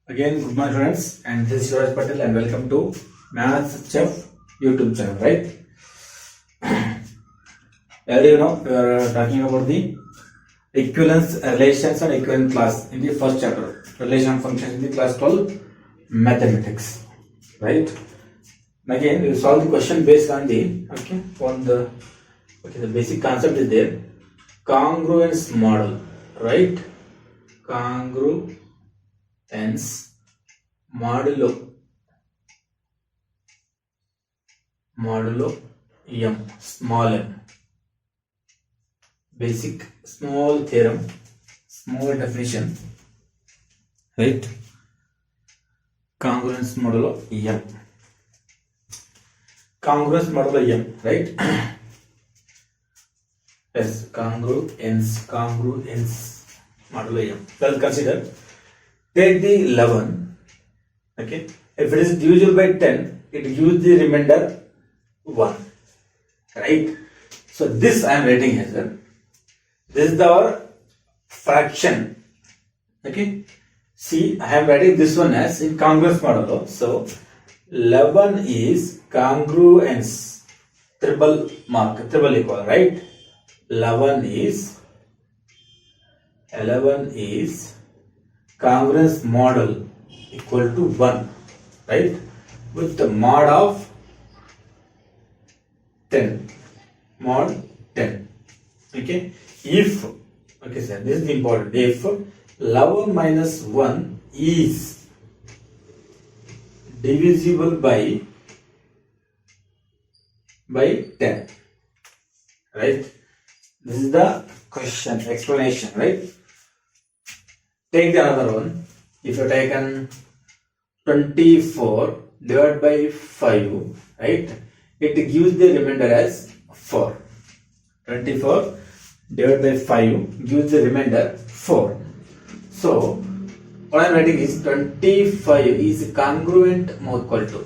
Again, good morning friends, and this is Suraj Patel and welcome to Maths Chef YouTube channel, right? Earlier, we are talking about the equivalence relations and equivalent class in the first chapter, relation functions in the class 12 mathematics, right? And again, we solve the question based on the the basic concept is there, congruence model, right? Congruence modulo m, small m, basic small theorem, small definition, right? Congruence modulo m, congruence modulo m, right? Yes, congruence modulo m. Let's consider, take the 11, okay? If it is divisible by 10, it gives the remainder 1, right? So this I am writing as well. This is our fraction, okay? See, I am writing this one as in congruence model. So 11 is congruence, triple equal, right? 11 is congruence model equal to 1, right? With the mod of 10, okay? If, okay sir, this is the important, if 11 minus 1 is divisible by 10, right? This is the question, explanation, right? Take the another one. If you taken 24 divided by 5, right? It gives the remainder as 4. 24 divided by 5 gives the remainder 4. So, what I am writing is 25 is congruent equal to,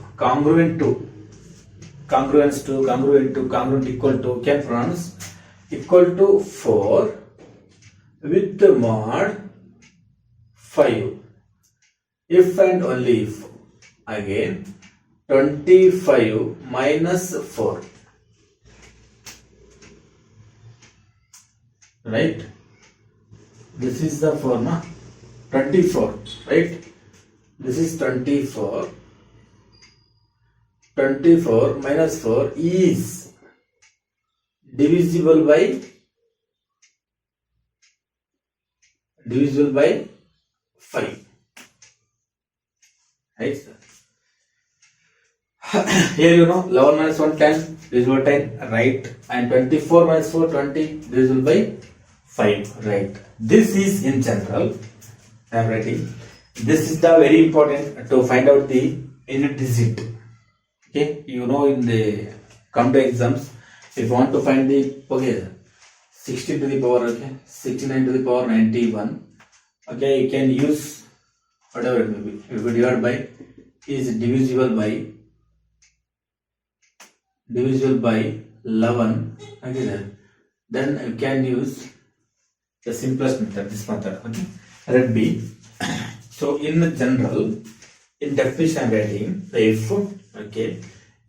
can pronounce equal to 4 with the mod 5. If and only if, again 25 minus 4, right? This is the formula 24, right? This is 24. 24 minus 4 is divisible by 5, right? Here 11 minus 1 10 divisible by 10, right? And 24 minus 4 20 divisible by 5, right? This is in general, I am writing. This is the very important to find out the unit digit. Okay, in the come to exams, if you want to find the 16 to the power, 69 to the power 91, okay, you can use whatever it may be. If you divide by is divisible by 11, okay, then you can use the simplest method, this method, okay. Let B. So in general, in definition I am writing, if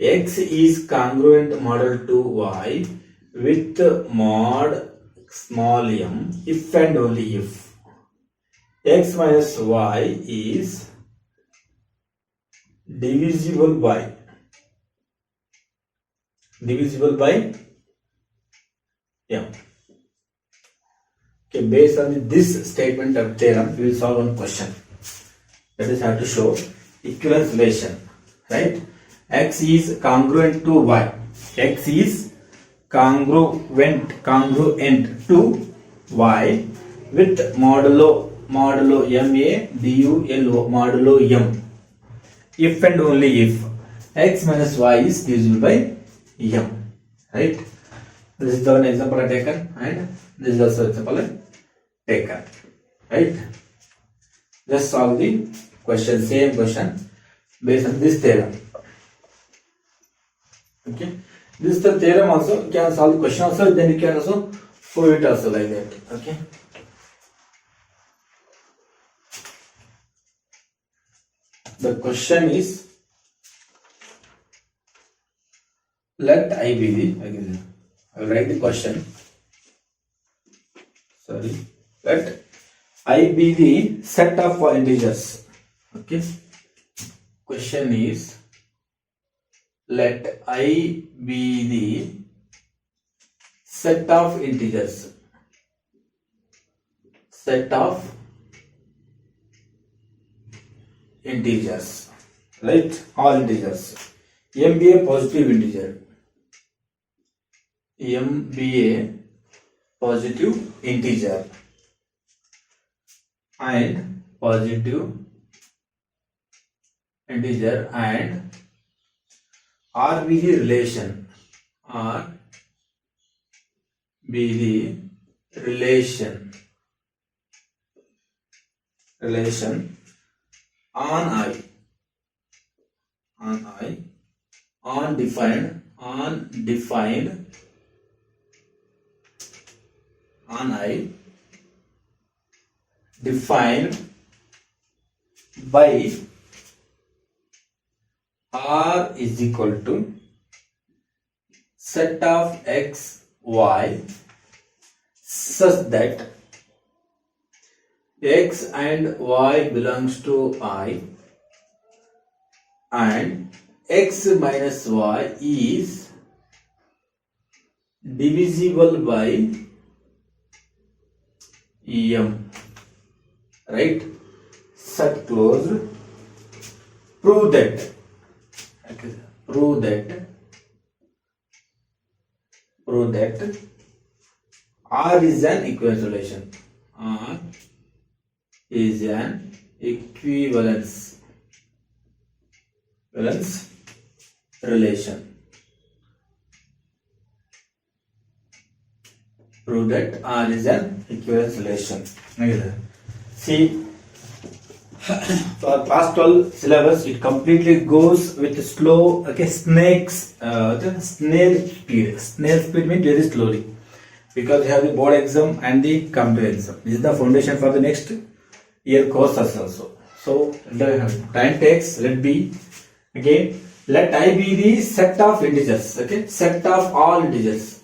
x is congruent model to y with mod small m, if and only if x minus y is divisible by m. Okay, based on this statement of theorem, we will solve one question. That is how to show equivalence relation, right? X is congruent to y. X is congruent to y with modulo ma dulo modulo m. If and only if x minus y is divisible by m, right? This is the one example I taken, and this is also example I taken, right? Just solve the question, same question based on this theorem. Okay, this is the theorem also. You can solve the question also, then you can also prove it also like that. Okay. The question is, let I be the, again, I will write the question. Sorry, let I be the set of integers. Okay. Question is, let I be the set of integers. Set of integers, right? All integers. M be a positive integer. M be a positive integer and positive integer and R be the relation. R be the relation on I, undefined on I, defined by R is equal to set of x, y such that x and y belongs to I and x minus y is divisible by m, right? Set closed. Prove that R is an equivalence relation. R is an equivalence relation. Prove that R is an equivalence relation. See, for class 12 syllabus, it completely goes with slow, okay, snail speed. Snail speed means very slowly, because you have the board exam and the competitive exam. This is the foundation for the next year courses also. So the time takes, let B again, let I be the set of integers, okay, set of all integers.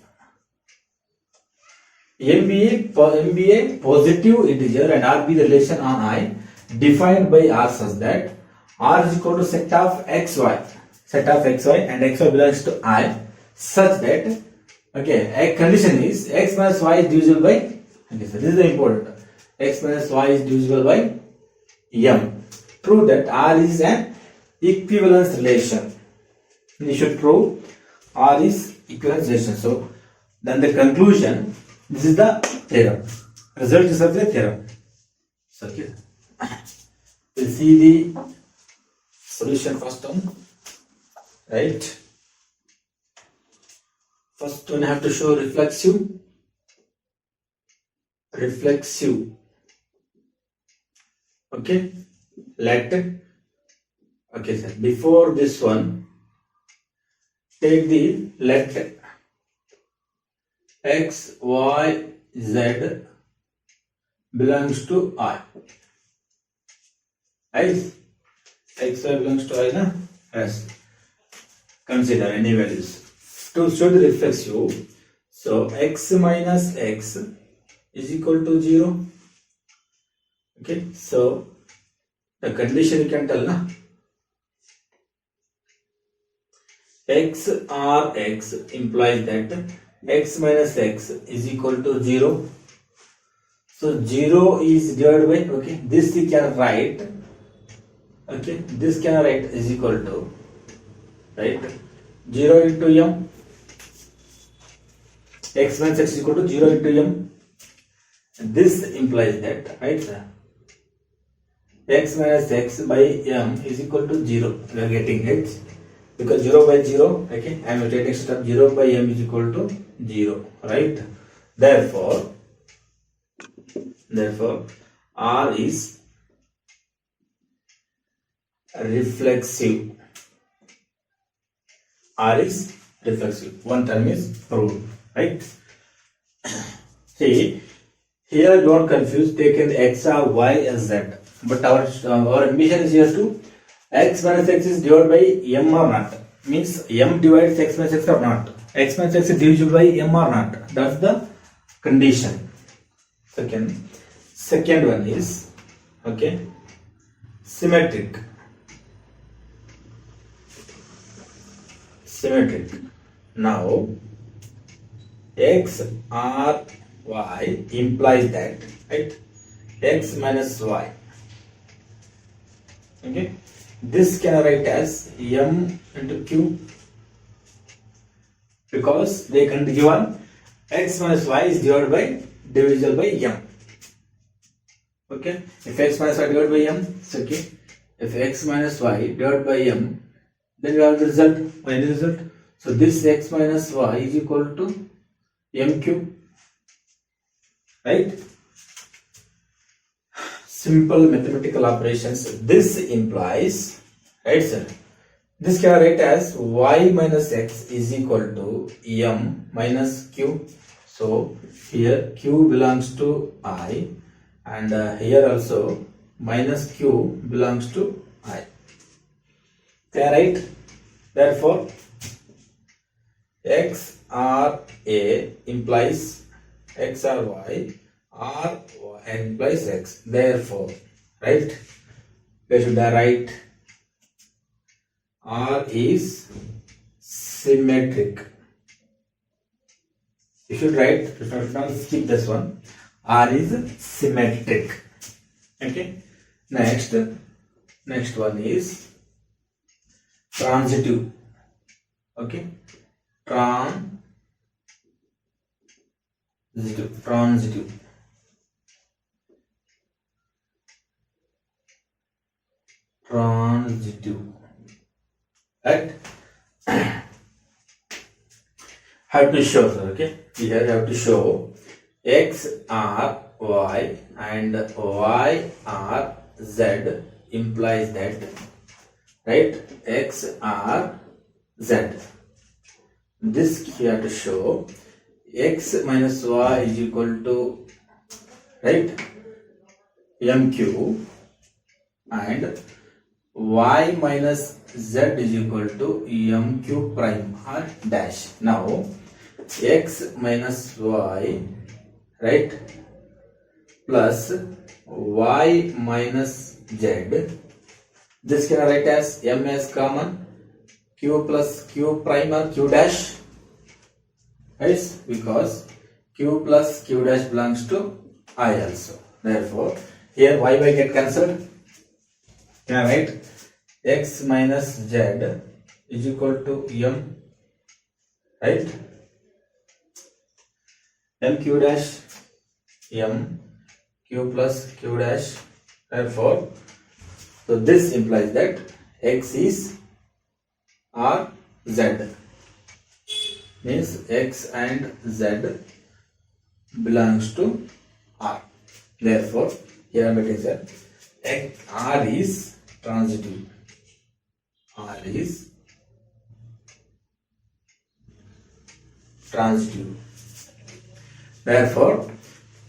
M be a positive integer and R be the relation on I defined by R such that R is equal to set of xy and xy belongs to I such that, okay, a condition is x minus y is divisible by, okay, so this is the important, x minus y is divisible by m. Prove that R is an equivalence relation. You should prove R is equivalence relation. So then the conclusion, this is the theorem. Result is of the theorem. So okay, we'll see the solution first one, right? First one I have to show reflexive. Okay, let, okay sir, before this one, take the let x, y, z belongs to I. Right? X, y belongs to I, na? Yes. Consider any values. To show the reflexive, so x minus x is equal to 0. Okay, so the condition you can tell, na? X or x implies that x minus x is equal to 0. So 0 is divided by, okay, this you can write, okay, this can write is equal to, right, 0 into m. X minus x is equal to 0 into m. This implies that, right, sir, x minus x by m is equal to 0. We are getting it because 0 by 0, okay, I am taking step 0 by m is equal to 0, right? Therefore R is reflexive. R is reflexive. One term is proved, right? See, here don't confuse, taken x, y, z. But our ambition is here to x minus x is divided by m or not. Means m divides x minus x or not. X minus x is divisible by m or not. That's the condition. Second one is okay, symmetric. Now x or y implies that, right, x minus y. Okay, this can write as m into q, because they can be given x minus y is divided by divisible by m. Okay, if x minus y divided by m, it's okay. If x minus y divided by m, then we have the result. What is the result? So this x minus y is equal to m cube, right? Simple mathematical operations. This implies, right, sir? This can write as y minus x is equal to m minus q. So here q belongs to I, and here also minus q belongs to I. Can I write? Therefore, x or a implies x or y, or y implies x. Therefore, right? Where should I write? R is symmetric. You should write, you should not skip this one. R is symmetric. Okay. Next one is transitive. Okay. Transitive. Right? Have to show, sir. Okay. Here have to show x r y and y r z implies that, right, x r z. This you have to show x minus y is equal to, right, mq, and y minus z is equal to mq prime or dash. Now x minus y, right, plus y minus z, this can write as m as common, q plus q prime or q dash, right, because q plus q dash belongs to I also. Therefore, here y get cancelled. Can I write x minus z is equal to m, right, m q dash, m q plus q dash. Therefore, so this implies that x is r z, means x and z belongs to r. Therefore, here I am writing that r is transitive. R is transitive. Therefore,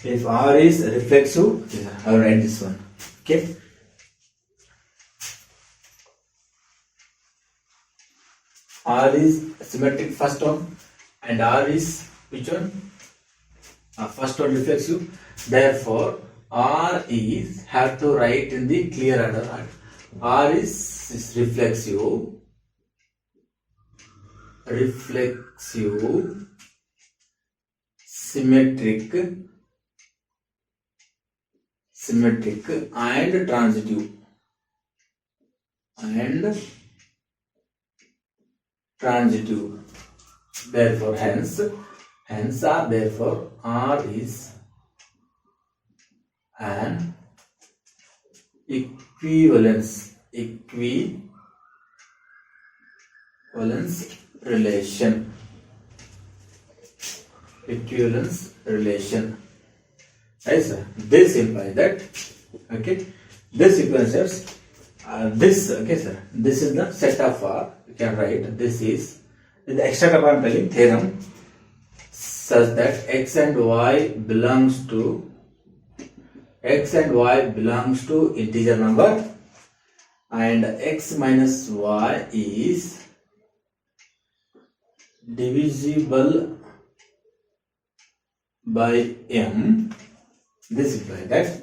if R is reflexive, I will write this one. Okay. R is symmetric, first one, and R is which one? First one reflexive. Therefore, R is, have to write in the clear order. R is reflexive, symmetric, and transitive. Therefore, therefore R is an equivalence relation. Right, sir? This implies that, okay, this equivalence, this, okay, sir, this is the set of R. You can write this is the extra term I am telling theorem, such that x and y belongs to integer number, and x minus y is divisible by m, this implies that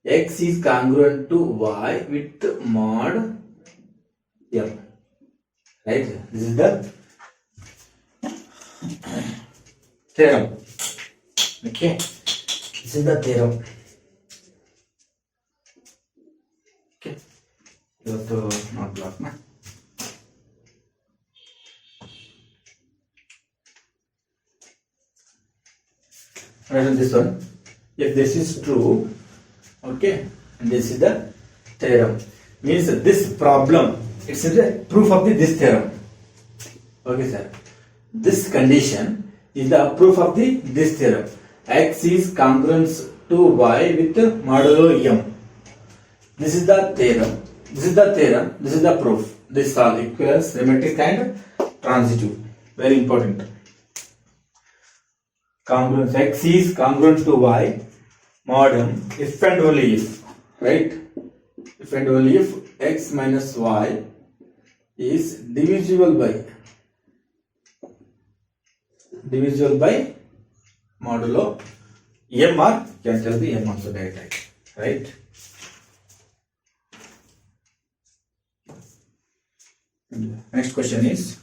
x is congruent to y with mod m. Right? This is the theorem. Okay, this is the theorem. Okay, you have to not block na. Write on this one. If this is true, okay, and this is the theorem. Means this problem, it's the proof of this theorem. Okay, sir. This condition is the proof of this theorem. X is congruent to y with modulo m. This is the theorem. This is the theorem. This is the proof. This is all equivalence, symmetric, and transitive. Very important. Congruence. X is congruent to y mod m if and only if, right? If and only if x minus y is divisible by modulo m, or can tell the m also directly, right? Next question is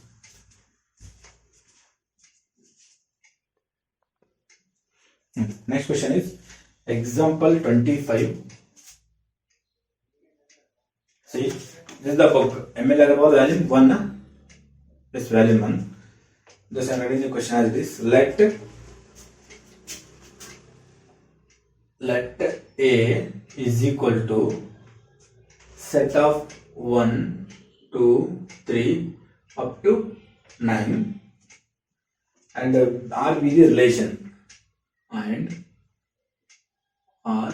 example 25. See, this is the book. ML about volume 1. Na? This volume 1. Just I'm writing the question as this. Let A is equal to set of 1, 2, 3 up to 9, and R be the relation, and R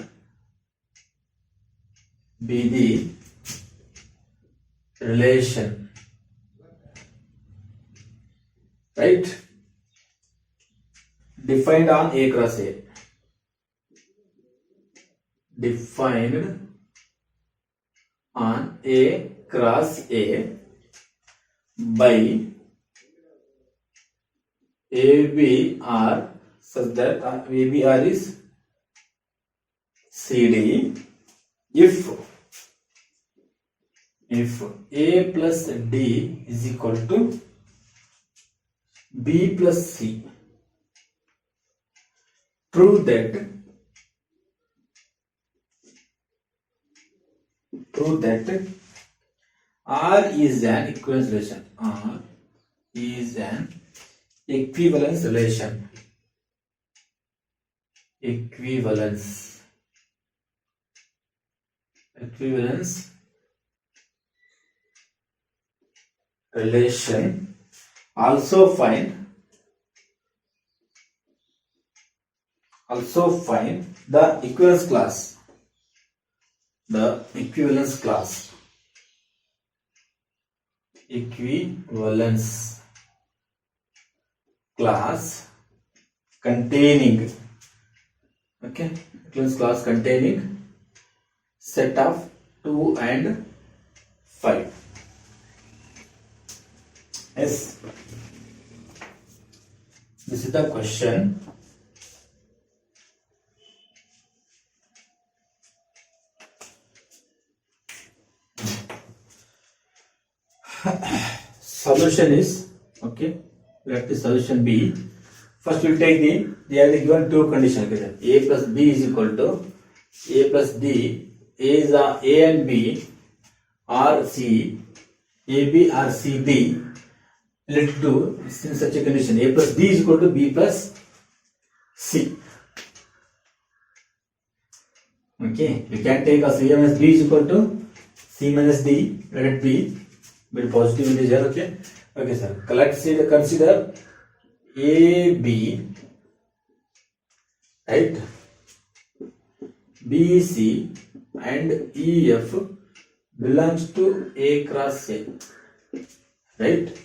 be the relation, right? Defined on A cross A. Defined on A cross A by ABR such that ABR is CD if A plus D is equal to B plus C. Prove that R is an equivalence relation. R is an equivalence relation. Equivalence relation. Also find the equivalence class. The equivalence class containing, okay, equivalence class containing set of 2 and 5. Yes, this is the question. Solution is, okay, let the solution be. First we'll take they are given two conditions. A plus B is equal to A plus D. A is A and B are C. AB or CD. Let do in such a condition. A plus D is equal to B plus C. Okay, you can take as A minus B is equal to C minus D. Let it be with positive integer. Okay, okay, sir. Consider AB, right? BC and EF belongs to A cross A, right?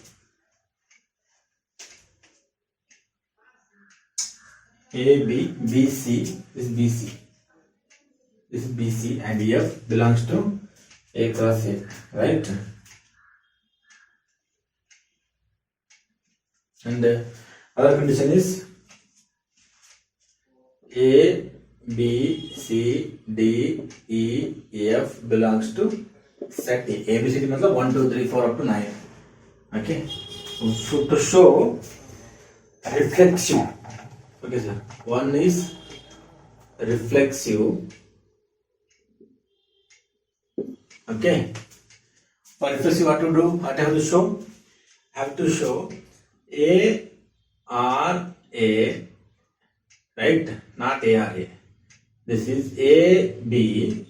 AB, BC, this is BC, and EF belongs to A cross A, right? And other condition is A, B, C, D, E, F belongs to set A. A, B, C, D means 1, 2, 3, 4 up to 9. Okay. So to show reflexive, okay sir. One is reflexive. Okay. For reflexive, what to do? What I have to show? Have to show A R A, right? Not A R A. This is A B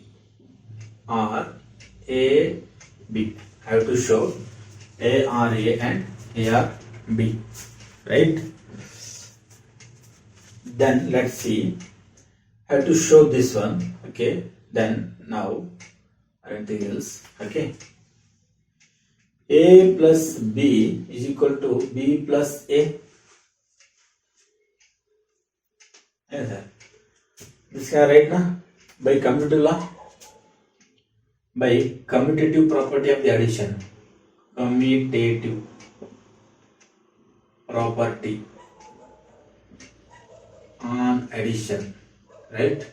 R A B. I have to show A R A and A R B, right? Then let's see. I have to show this one. Okay. Then now anything else. Okay. A plus B is equal to B plus A. Yes, sir. This is right now by commutative law, by commutative property of the addition. Commutative property on addition, right?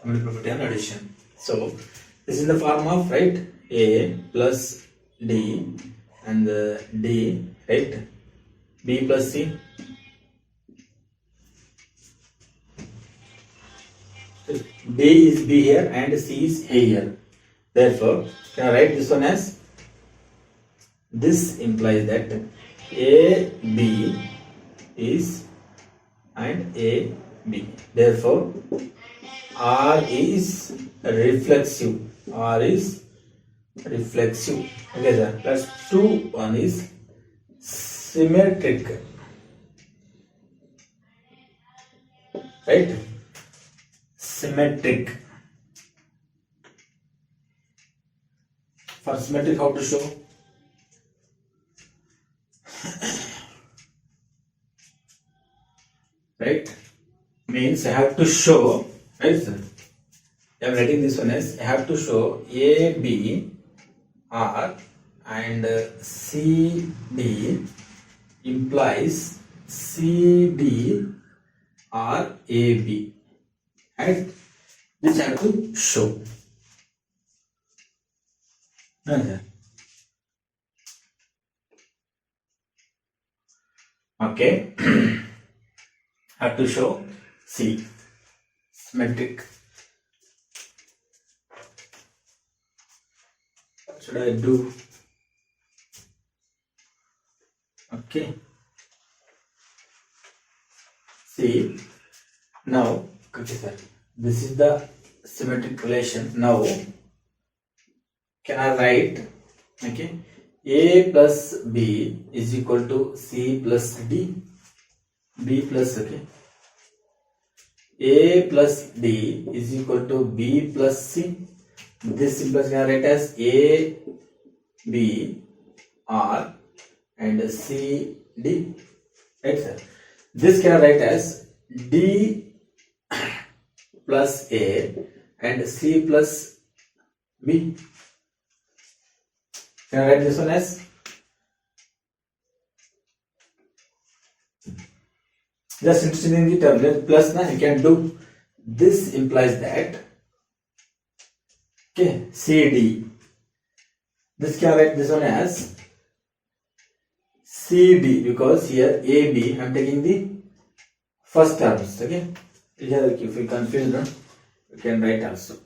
Commutative property on addition. So this is the form of, right, A plus D and D, right, B plus C. D is B here and C is A here. Therefore, can I write this one as, this implies that A B is and A B. Therefore, R is reflexive. R is reflexive. Okay, sir. Plus 2, 1 is symmetric. Right? Symmetric. For symmetric, how to show? Right? Means I have to show, right, sir? I am writing this one as, I have to show A, B, R and C, D implies C, D, R, A, B. Right? This I have to show. Okay. Have to show C, symmetric. What should I do? Okay. See, now, okay sir, this is the symmetric relation. Now, can I write, okay, A plus B is equal to C plus D, B plus, okay, A plus D is equal to B plus C. This implies, can I write as A, B, R and C, D, right sir? This can I write as D plus A and C plus B. Can I write this one as, just interested in the term plus, now you can do, this implies that, okay, CD. This can I write this one as CD, because here AB I am taking the first terms. Okay, here if you confuse, you can write also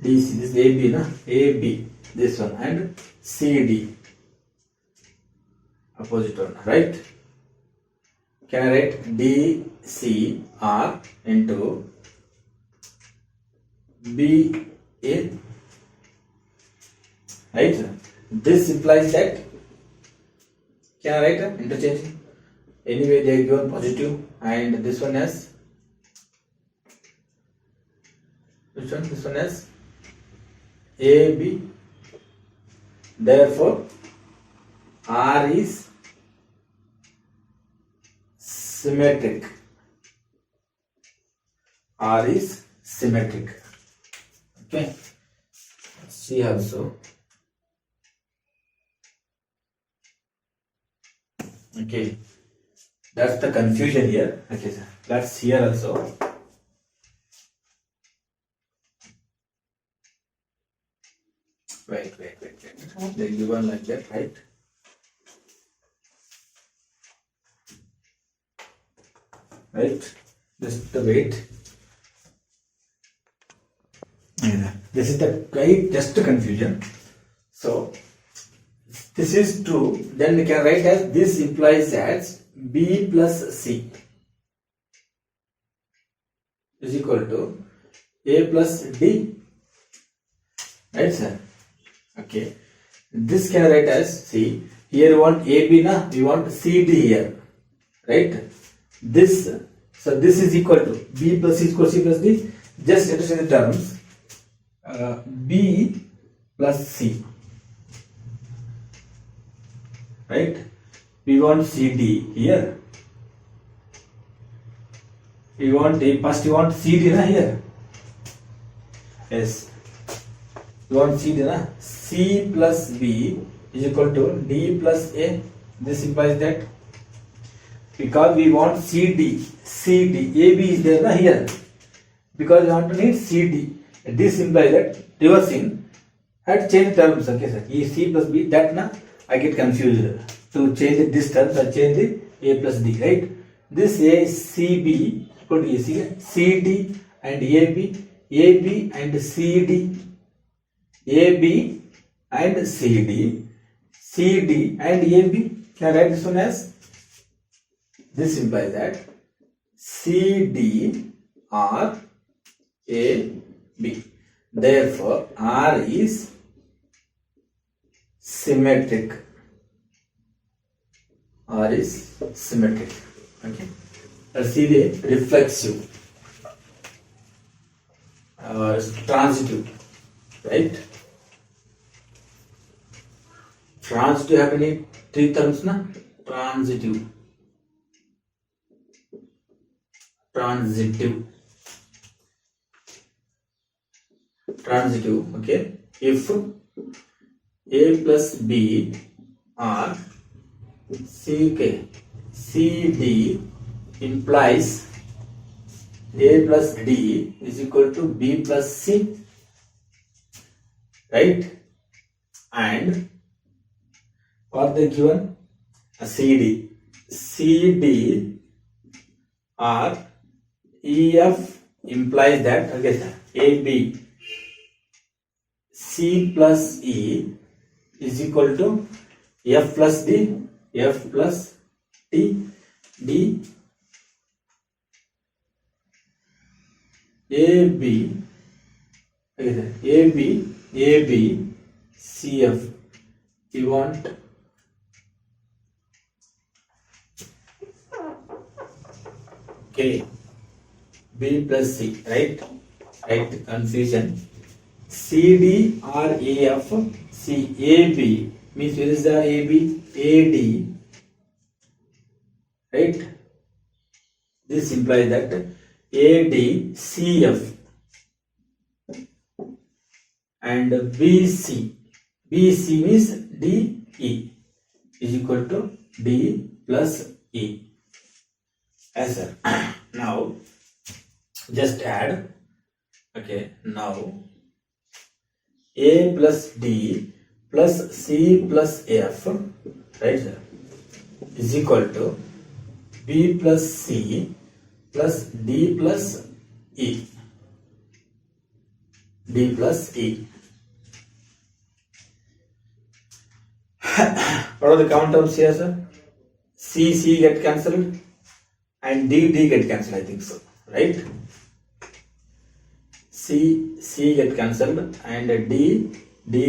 DC, this AB, na? AB, this one, and CD, opposite one, right? Can I write DCR into BA, right? This implies that, can I write interchanging? Anyway, they are given positive, and this one as, which one? This one as AB. Therefore, R is symmetric. R is symmetric. Okay. C also. Okay. That's the confusion here. Okay, sir. That's here also. Wait. They given like that, right? Right. Just the wait. Yeah. This is the right just confusion. So this is true. Then we can write as this implies as B plus C is equal to A plus D. Right, sir? Okay. This can write as, see, here we want AB na, we want CD here. Right? This, so this is equal to B plus C is equal to C plus D. Just interchange the terms. B plus C. Right? We want CD here. We want A, first you want CD na here. Yes. You want CD na? C plus B is equal to D plus A. This implies that because we want CD, AB is there na here. Because we want to need CD. This implies that reversing had change terms. Okay, sir. C plus B, that na I get confused. To change this terms, I change the A plus D, right? This A, CB equal to AC, CD and AB and CD, AB and CD and AB. Can I write this one as? This implies that CD are AB. Therefore, R is symmetric. R is symmetric. Okay. Let's see the reflexive transitive. Right? Transitive have any three terms na? Transitive, okay. If A plus B are CD implies A plus D is equal to B plus C, right? And what they given? A CD or EF implies that, okay, sir, AB C plus E is equal to F plus D, D AB, okay, sir, AB CF. You want K B plus C, right? Right, confusion. CD or AF, C AB means where is the AB? AD, right? This implies that AD CF and BC means DE is equal to D plus E. Yes, sir. Now just add. Okay, now A plus D plus C plus F, right, sir, is equal to B plus C plus D plus E. What are the common terms here, sir? C get cancelled and D get cancelled, I think so, right? C get cancelled and D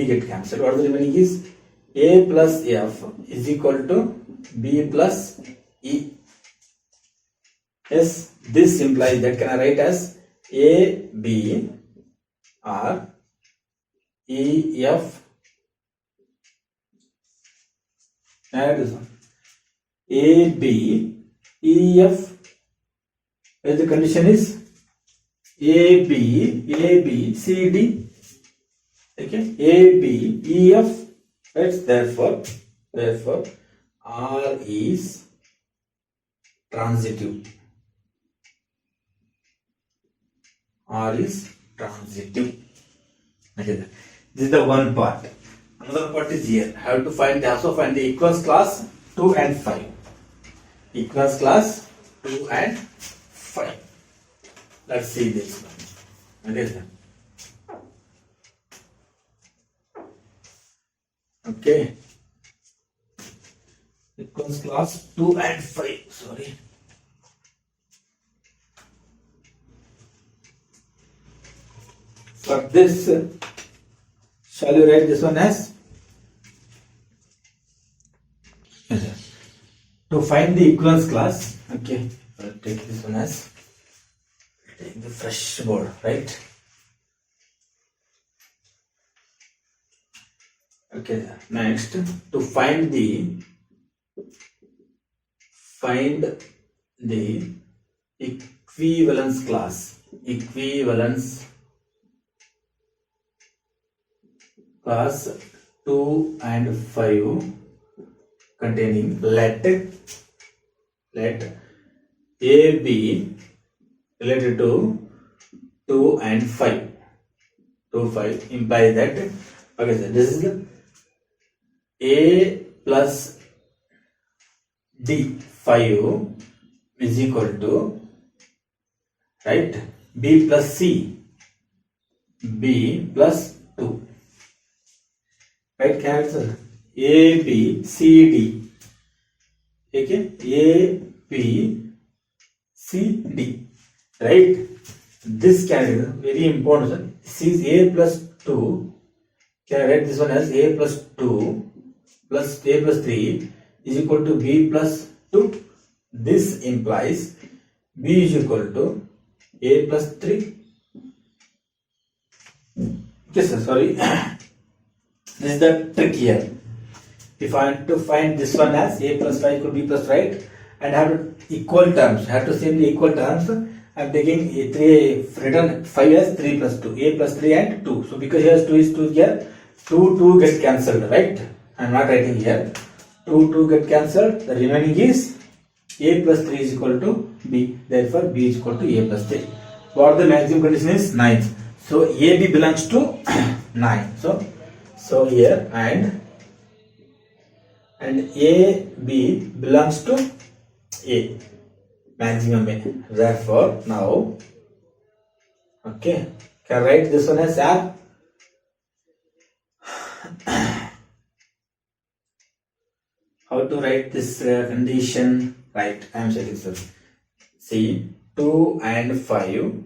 get cancelled. What the remaining is A plus F is equal to B plus E. Yes, this implies that can I write as A, B or E, F. Add this one. A, B, E, F. Where the condition is AB, CD, okay, AB, EF, right? Therefore, R is transitive. R is transitive. Okay, this is the one part. Another part is here. Have to find also find the equivalence class 2 and 5. Equivalence class 2 and 5. Let's see this one. Okay. Okay. Equivalence class 2 and 5. Sorry. For this, shall you write this one as? To find the equivalence class, okay, I'll take this one as, take the fresh board, right? Okay, next, to find the equivalence class, class 2 and 5 containing let A be related to 2 and 5. 2, 5 implies that, okay, so this is A plus D 5 is equal to, right, B plus C, B plus 2. Right, cancel. A, B, C, D. Okay, A, B, C, D. Right? This can be very important. This is A plus 2. Can I write this one as A plus 2 plus A plus 3 is equal to B plus 2. This implies B is equal to A plus 3. Okay, sir, sorry. This is the trick here. If I want to find this one as A plus 5 equal to B plus, right, and have equal terms, have to same the equal terms, I am taking written 5 as 3 plus 2, A plus 3 and 2. So because here 2 is 2 here, 2 gets cancelled, right? I am not writing here. 2 get cancelled, the remaining is A plus 3 is equal to B. Therefore, B is equal to A plus 3. What the maximum condition is? 9. So AB belongs to 9. So here and AB belongs to A, maximum A. Therefore, now, okay, can write this one as R. How to write this condition? Right, I am saying so. See, 2 and 5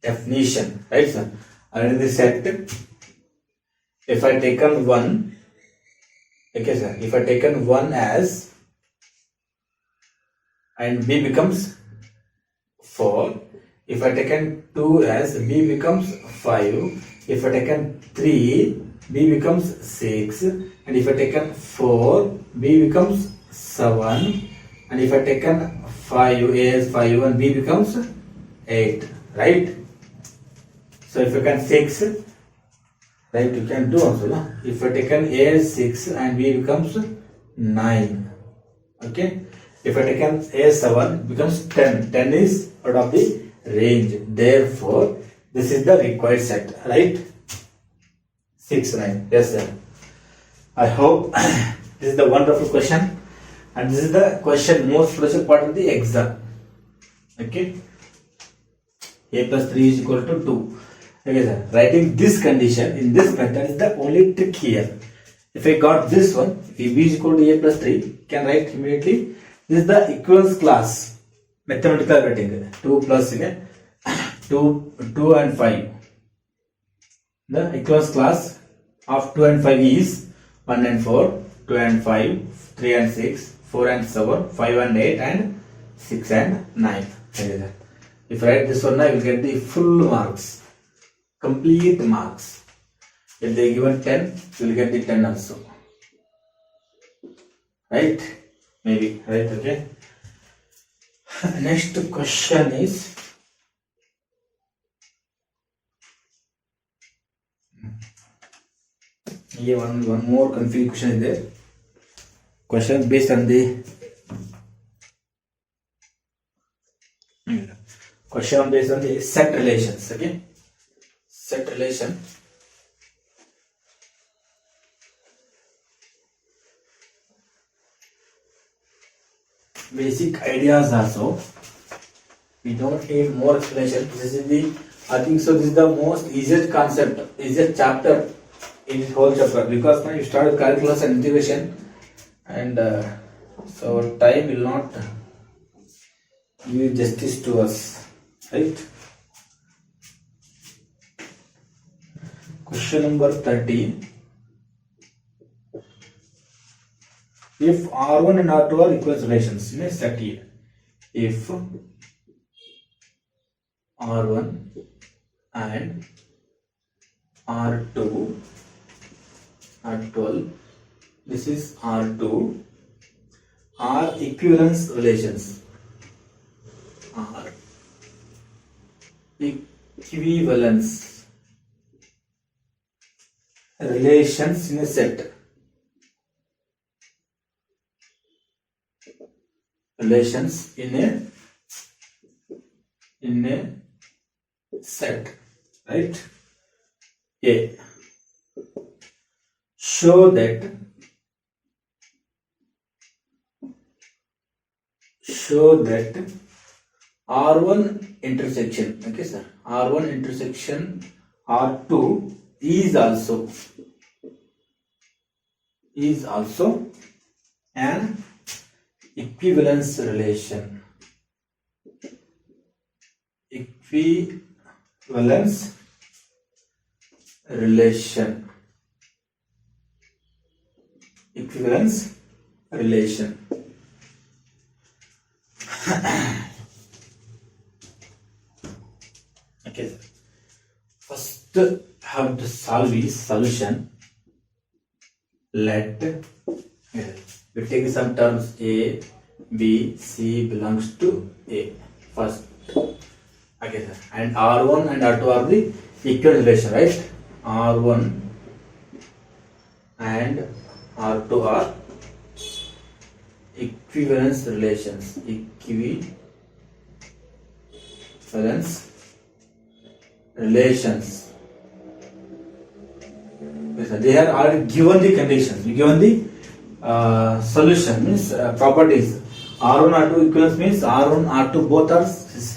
definition, right, sir? Already set. If I taken 1, okay, sir, if I taken 1 as, and B becomes 4. If I taken 2 as, B becomes 5. If I taken 3, B becomes 6. And if I taken 4, B becomes 7. And if I taken 5, A as 5 and B becomes 8, right? So if I can 6, right, you can do also, no? If I taken A as 6 and B becomes 9, okay? If I taken A as 7, it becomes 10. 10 is out of the range. Therefore, this is the required set, right? 6, 9. Yes, sir. I hope this is the wonderful question, and this is the question most crucial part of the exam. Okay? A plus 3 is equal to 2. Okay, sir. Writing this condition in this method is the only trick here. If I got this one, if B is equal to A plus 3, can write immediately. This is the equivalence class. Mathematical writing. 2 plus 2 and 5. The equivalence class of 2 and 5 is 1 and 4, 2 and 5, 3 and 6, 4 and 7, 5 and 8, and 6 and 9. If I write this one, I will get the full marks, complete marks. If they given 10, you will get the 10 also. Right? Maybe, right? Okay. Next question is, here one more confusing question is there. Question based on the set relations. Okay, set relation. Basic ideas also. We don't need more explanation. This is the, I think so, this is the most easiest concept, easiest chapter in this whole chapter, because now you start with calculus and integration, and so time will not give justice to us, right? Question number 13. If R1 and R2 are equivalence relations in a set here, if R1 and R2 are 12, this is R2, are equivalence relations, are equivalence relations in a set. Relations in a set, right? A. Show that R1 intersection, okay sir, R1 intersection R2 is also an equivalence relation. Equivalence relation. Equivalence relation. Okay. First, have to solve this solution. Let we take some terms A, B, C belongs to A first. Okay, sir. And R1 and R2 are the equivalent relation, right? R1 and R2 are equivalence relations. Equivalence relations. Yes, sir. They are already given the conditions. Given the solution means properties. R1 R2 equivalence means R1 R2 both are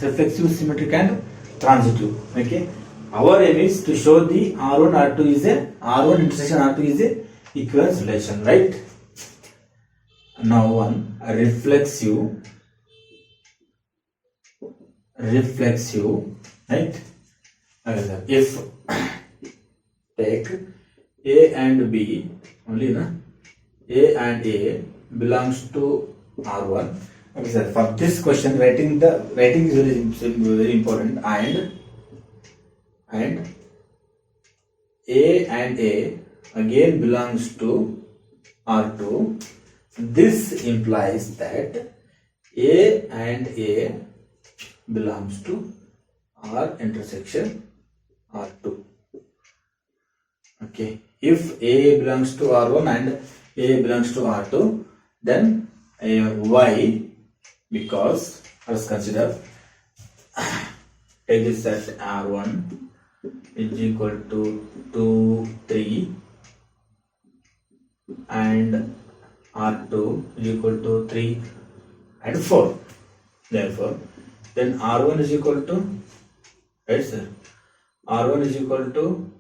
reflexive, symmetric and transitive. Okay. Our aim is to show the R1 R2 is a R1 intersection R2 is a equivalence relation, right? Now one reflexive, right? If take A and B only, na? A and A belongs to R1. Okay, sir. For this question, writing is very important. And A and A again belongs to R2. This implies that A and A belongs to R intersection R2. Okay. If A belongs to R1 and A belongs to R2, then Y, because let's consider take this as R1 is equal to 2, 3 and R2 is equal to 3 and 4. Therefore, then R1 is equal to, right sir, R1 is equal to,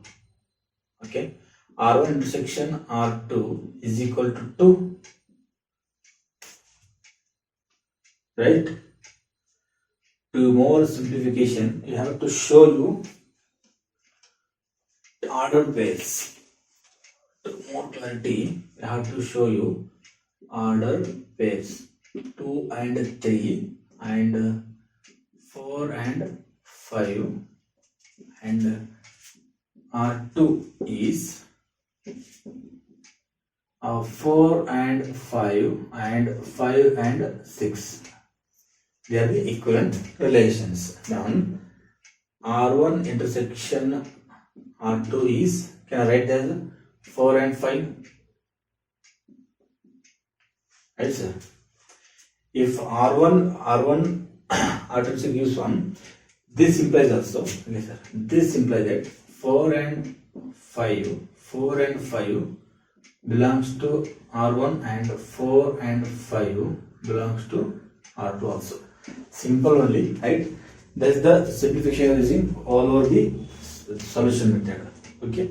okay, R1 intersection R2 is equal to 2, right? To more simplification, you have to show you the ordered pairs. To more clarity, I have to show you ordered pairs 2 and 3 and 4 and 5, and R2 is 4 and 5 and 5 and 6. They are the equivalent relations. Now R1 intersection R2 is, can I write as 4 and 5, right sir? If R1 R2 gives 1, this implies also, okay sir, this implies that 4 and 5 belongs to R1 and 4 and 5 belongs to R2 also. Simple only, right? That's the simplification using all over the solution method. Okay.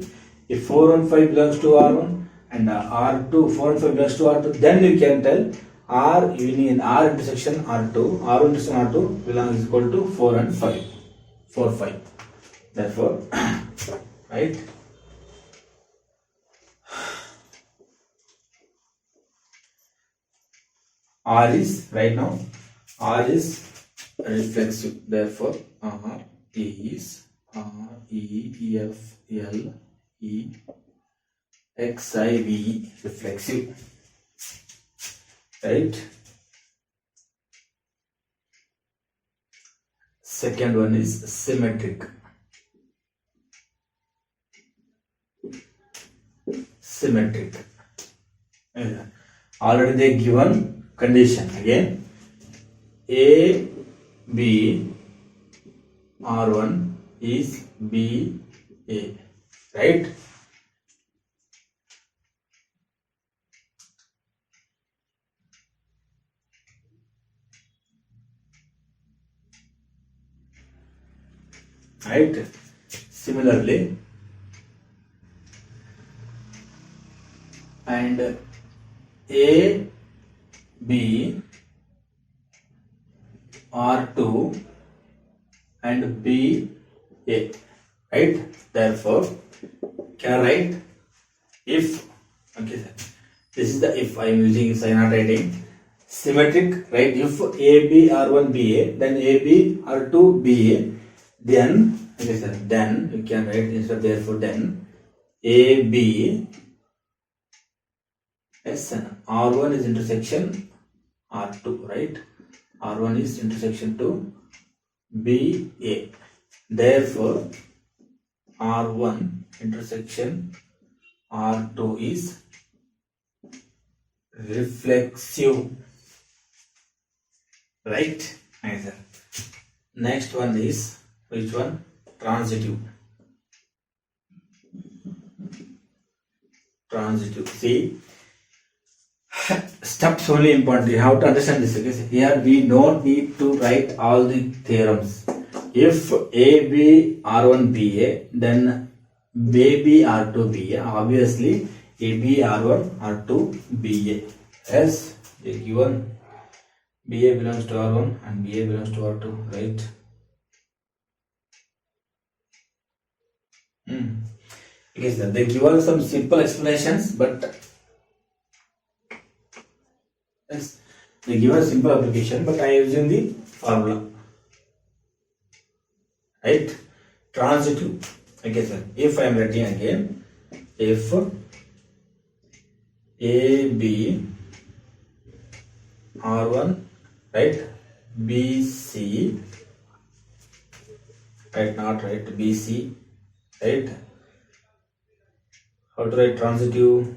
If 4 and 5 belongs to R1 and R2, 4 and 5 belongs to R2, then you can tell R union R intersection R2, R intersection R2 belongs equal to 4 and 5. 4, 5. Therefore, right? R is right now, R is reflexive. Therefore, R is REFLEXIV reflexive. Right? Second one is symmetric. Symmetric. Already they given condition again. A B R1 is B A, right? Right? Similarly, and A B R2 and B A, right? Therefore, can I write if, okay sir, this is the if I am using sign not writing symmetric, right? If AB R1 BA, then AB R2 BA, then okay sir, then you can write instead, therefore then AB, yes sir, R1 is intersection R2, right? R1 is intersection to BA, therefore R1 intersection R2 is reflexive, right? Nice, sir. Next one is which one? Transitive. Transitive. See, steps only important. You have to understand this. Okay? Here we don't need to write all the theorems. If AB R1 BA, then AB R2 BA. Obviously, AB R1 R2 BA. Yes, the given BA belongs to R1 and BA belongs to R2, right? Okay, sir. They given some simple explanations, but yes, they give a simple application, but I am using the formula, right? Transitive. Okay, sir. If I am writing again, if AB R1, right? BC, right? Not right. BC, right? How to write transitive?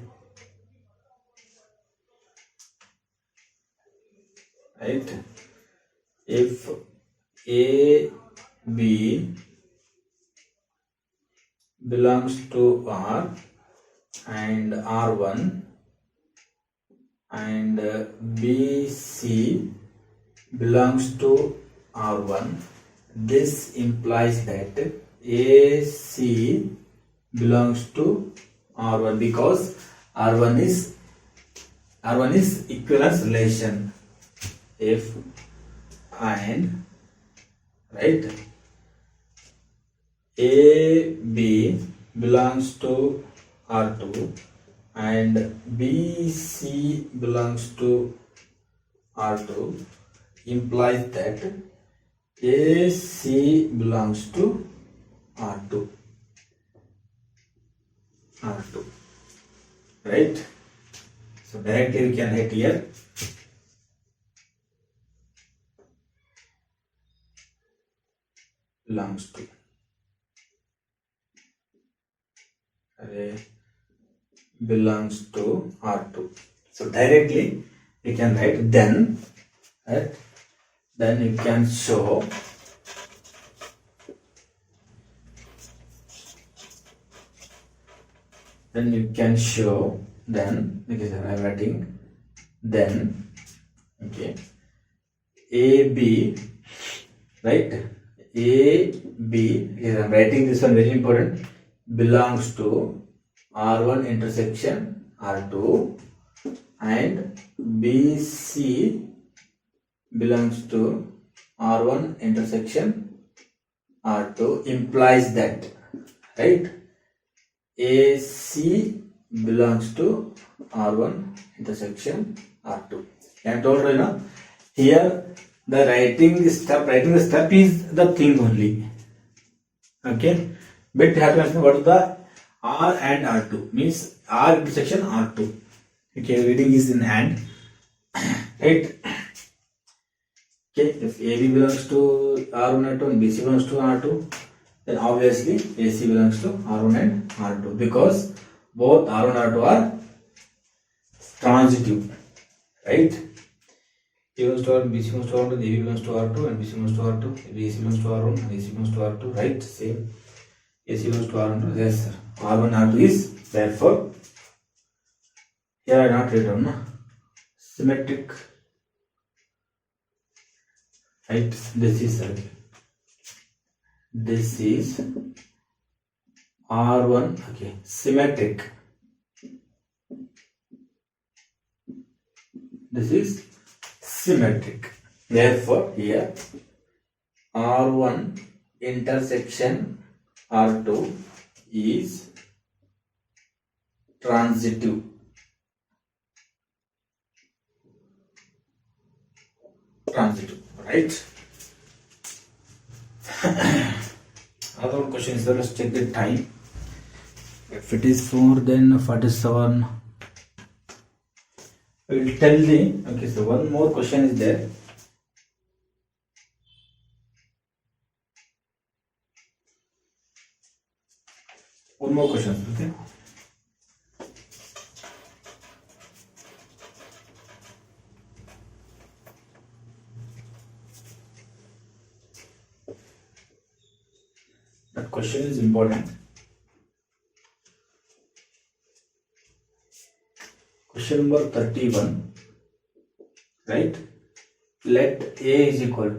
Right? If A B belongs to R and R1 and BC belongs to R1, this implies that AC belongs to R1 because R1 is equivalence relation. If and right AB belongs to R2 and BC belongs to R2 implies that AC belongs to R2, right? So directly we can write here belongs to. belongs to R2. So directly you can write then, right? Then you can show then because I am writing then, okay, AB, right? AB, because I am writing this one very important, belongs to R1 intersection R2, and BC belongs to R1 intersection R2, implies that, right, AC belongs to R1 intersection R2. I told you now, here the writing the step is the thing only. Okay, but you have to understand what is the R and R2 means R intersection R2. Okay, reading is in hand, right? Okay, if AB belongs to R1 R2 and BC belongs to R2, then obviously AC belongs to R1 and R2 because both R1 and R2 are transitive, right? A belongs to R1, BC belongs to R1, AB belongs to R2 and BC belongs to R2, BC belongs to R1 and AC belongs to R2, right? Same. AC belongs to R1, yes sir. R1 R2 is therefore, here I not written, no? Symmetric, right? This is circle. This is R1, okay, symmetric. This is symmetric. Therefore, here R1 intersection R2 is transitive. Right? Other question is, let's check the time. If it is 4, then 47. I will tell the, okay, so one more question is there. One more question, okay? That question is important. Question number 31, right? Let A is equal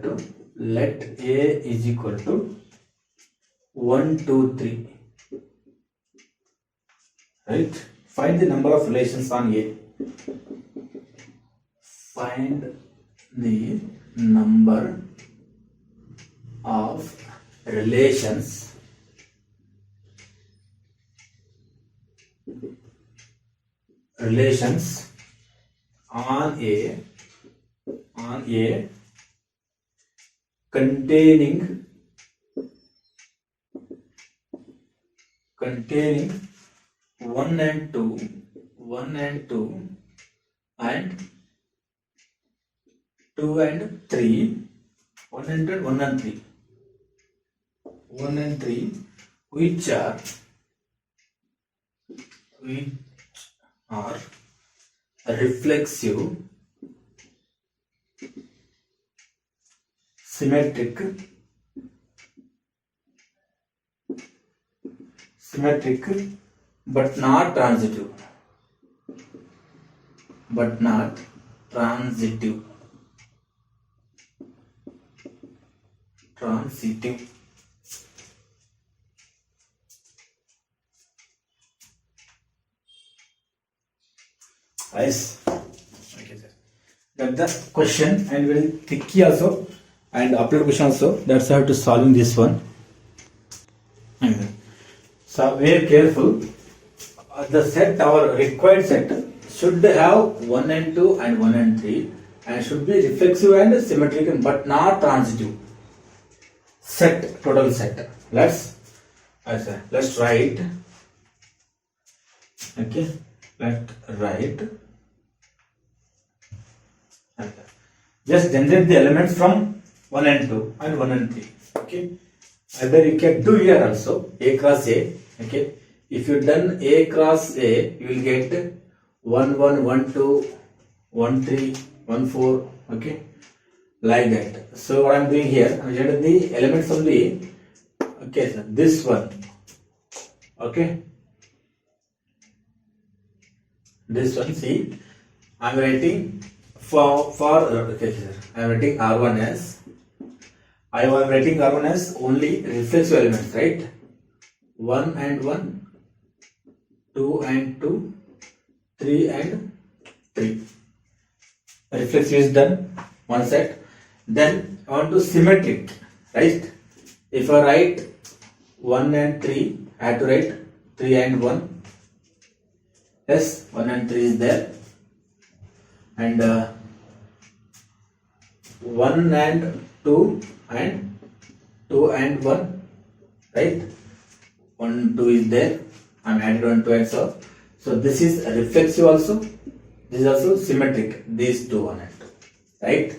to 1, 2, 3. Right? Find the number of relations on A. Find the number of relations on A containing 1 and 2 and 2 and 3, 1 and 3, which are reflexive, symmetric, but not transitive. Yes. Okay, sir. That the question and very tricky also, and upload question also. That's how to solving this one. Okay. So very careful. The set, our required set, should have 1 and 2 and 1 and 3, and should be reflexive and symmetrical, but not transitive. Set, total set. Let's write. Okay. Let's write. Just generate the elements from 1 and 2 and 1 and 3. Okay. Either you can do here also A cross A. Okay. if you done A cross A, you will get 1 1 1 2 1 3 1 4, okay, like that. So what I am doing here, I am getting the elements of the, okay sir, this one, okay, this one. See, I am writing for okay sir, I am writing R1 as, I am writing R1 as only reflexive elements, right? 1 and 1, 2 and 2, 3 and 3. Reflexive is done, one set. Then I want to symmetric, right? If I write 1 and 3, I have to write 3 and 1. Yes, 1 and 3 is there. And 1 and 2 and 2 and 1, right? 1 2 is there. I am added 1 2 and so. So this is reflexive also. This is also symmetric. These two 1 and 2, right?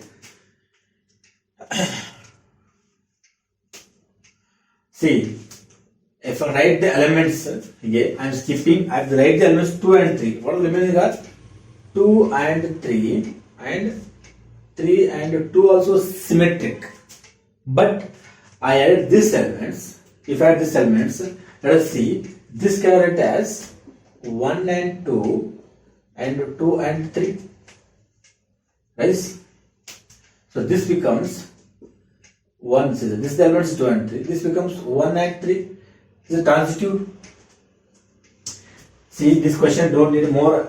See, if I write the elements here, I am skipping. I have to write the elements 2 and 3. What are the elements are? 2 and 3 and 3 and 2 also symmetric. But I added these elements. If I add these elements, let us see. This can write as 1 and 2 and 2 and 3. Right? So this becomes 1. This is the elements 2 and 3. This becomes 1 and 3. This is transitive. See, this question don't need more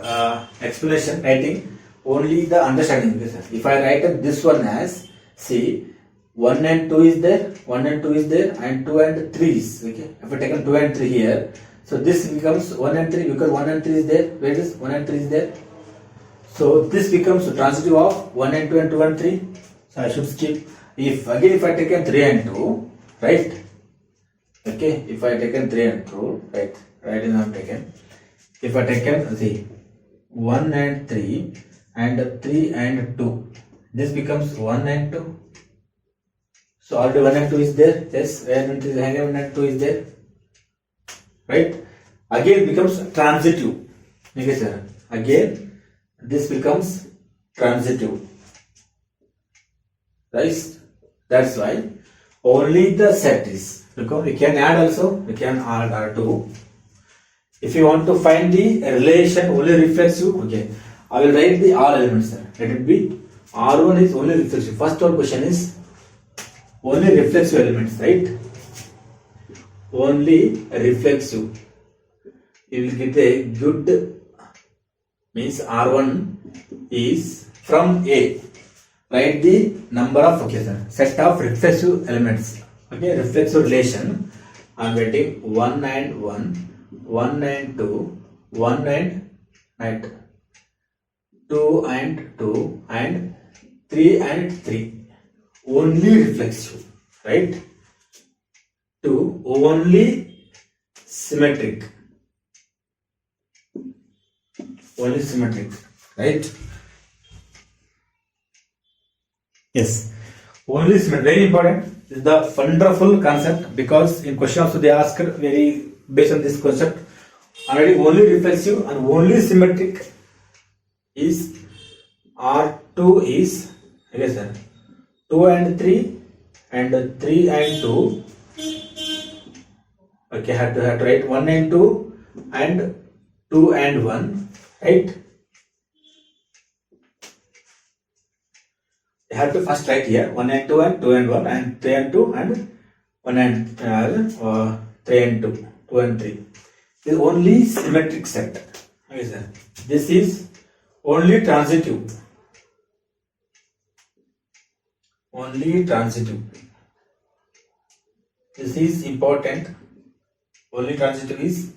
explanation, writing, only the understanding. If I write up this one as, see, 1 and 2 is there, 1 and 2 is there, and 2 and 3 is, okay. If I taken 2 and 3 here, so this becomes 1 and 3 because 1 and 3 is there. Where is 1 and 3 is there? So this becomes transitive of 1 and 2 and 2 and 3. So I should skip. If again, if I taken 3 and 2, right? Okay, if I taken 3 and 2, right? Right is not taken. If I taken, see, 1 and 3 and 3 and 2, this becomes 1 and 2. So already 1 and 2 is there. Yes, 1 and 2 is there. Right? Again it becomes transitive. Okay, sir. Again this becomes transitive. Right? That's why only the set is. Because we can add also. We can add R2. If you want to find the relation only reflexive, okay, I will write the all elements. Sir. Let it be R1 is only reflexive. First one question is only reflexive elements, right? Only reflexive. You will get a good, means R1 is from A. Write the number of, okay sir, set of reflexive elements. Okay, reflexive relation. I am getting 1 and 1, 1 and 2, 1 and 2 and 2 and 3 and 3. Only reflexive, right? 2 only symmetric. Only symmetric, right? Yes, only symmetric. Very important. This is the wonderful concept because in question also they ask very based on this concept. Already only reflexive and only symmetric is R2 is, okay sir, 2 and 3 and 3 and 2. Okay, have to write 1 and 2 and 2 and 1, right? You have to first write here 1 and 2 and 2 and 1 and 3 and 2 and 1 and 3 and 2, 2 and 3. This is only symmetric set. Okay, sir. This is only transitive. Only transitive. This is important. Only transitive is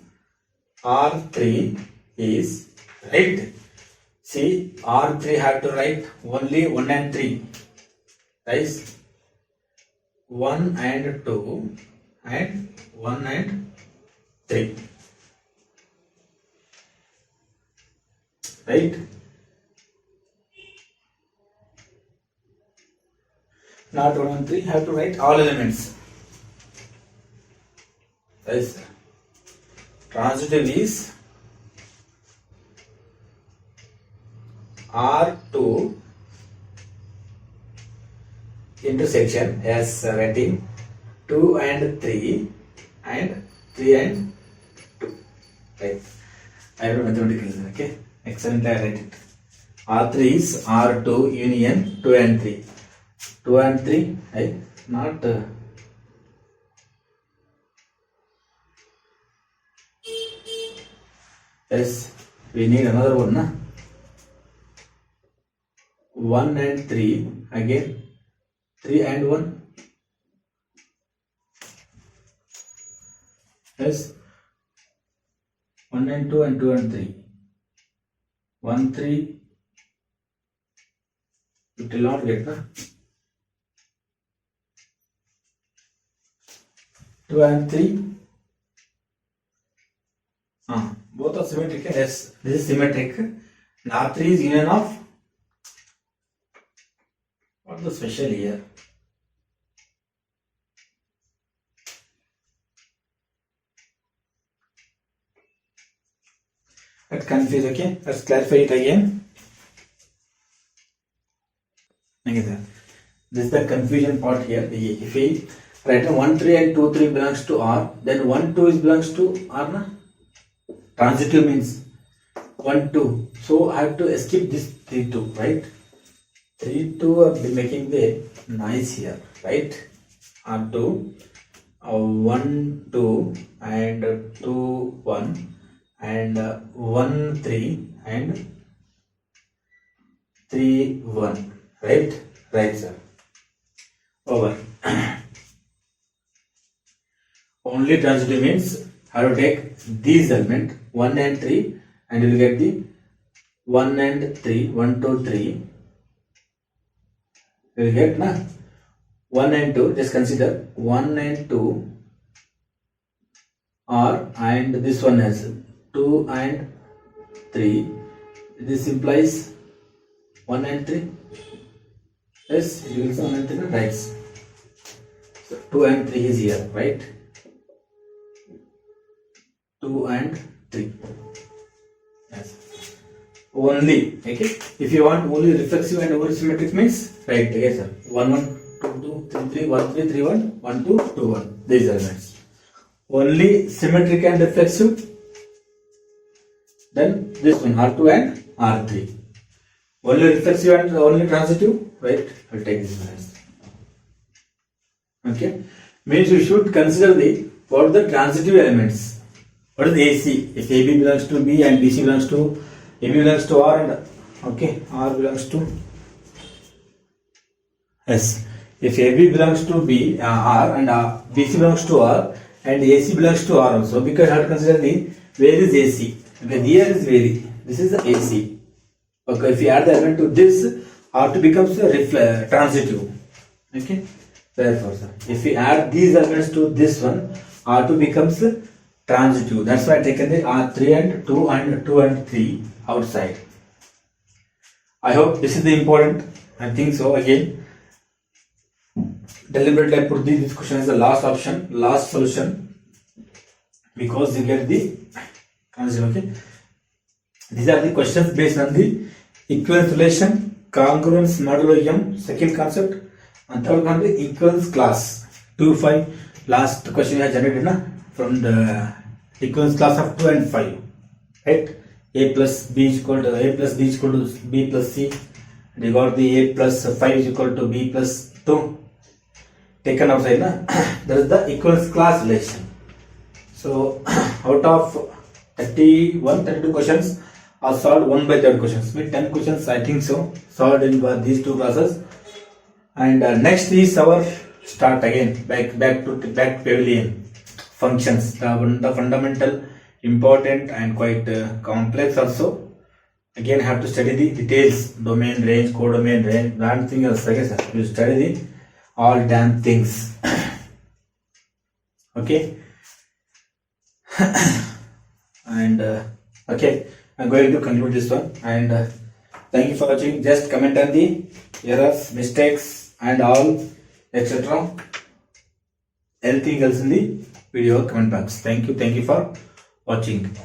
R3 is, right? See, R3 have to write only 1 and 3. Right? 1 and 2 and 1 and 3. Right? Not 1 and 3, have to write all elements. Right? transitive is R2 intersection as writing 2 and 3 and 3 and 2. Right. I wrote mathematical. Okay. Excellent. I write it. R3 is R2 union 2 and 3. 2 and 3. Right. Not. Yes. We need another one. Na? 1 and 3 again 3 and 1. Yes, 1 and 2 and 2 and 3. 1 3 it will not get, na? 2 and 3 both are symmetric. Yes, this is symmetric. Now 3 is union of. What's the special here? Let's confuse, okay? Let's clarify it again. Okay, this is the confusion part here. If we write 1 3 and 2 3 belongs to R, then 1 2 is belongs to R, na? Transitive means 1 2. So I have to escape this 3 2, right? 3 2 I'll be making the noise here, right? R2 1 2 and 2 1 and 1 3 and 3 1, right? Right, sir. Over. Only transitive means I have to take these elements 1 and 3 and you will get the 1 and 3 1 2 3. You will get, na? 1 and 2, just consider 1 and 2 are, and this one has 2 and 3. This implies 1 and 3. Yes, it will 1 and 3, right? So 2 and 3 is here, right? 2 and 3. Yes. Only, okay? If you want only reflexive and over symmetric means, right? Okay, sir. 1 1 2 2 3 3 1 3 3 1 1 2 2 1. These elements. Only symmetric and reflexive. Then this one R2 and R3. Only reflexive and only transitive, right? I'll take this one as. Okay. Means you should consider what are the transitive elements. What is AC? If AB belongs to B and BC belongs to AB belongs to R and okay, R belongs to S. If AB belongs to B, R and BC belongs to R and AC belongs to R also, because I have to consider where is AC. Okay, here is vary. This is the AC. Okay, if you add the element to this, R2 becomes transitive. Okay, therefore, sir, if we add these elements to this one, R2 becomes transitive. That's why I taken the R3 and 2 and 2 and 3 outside. I hope this is the important. I think so. Again, deliberately I put this question as the last option, last solution, because you get the transitive. Okay, these are the questions based on the equivalence relation, congruence modulo M, second concept, and third one the equivalence class 2 5. Last question we have generated from the equivalence class of 2 and 5, right? A plus B is equal to A plus B is equal to B plus C. And you got the A plus 5 is equal to B plus 2. Taken outside, that is the equivalence class relation. So out of 32 questions are solved 1 by 3 questions. With 10 questions, I think so, solved in these two classes. And next is our start again, back to pavilion functions, the fundamental, important and quite complex also. Again, have to study the details, domain, range, codomain, range, damn thing else. Okay, sir, you study the all damn things. Okay. And okay, I'm going to conclude this one, and thank you for watching. Just comment on the errors, mistakes and all etc. Anything else in the video comment box. Thank you for watching.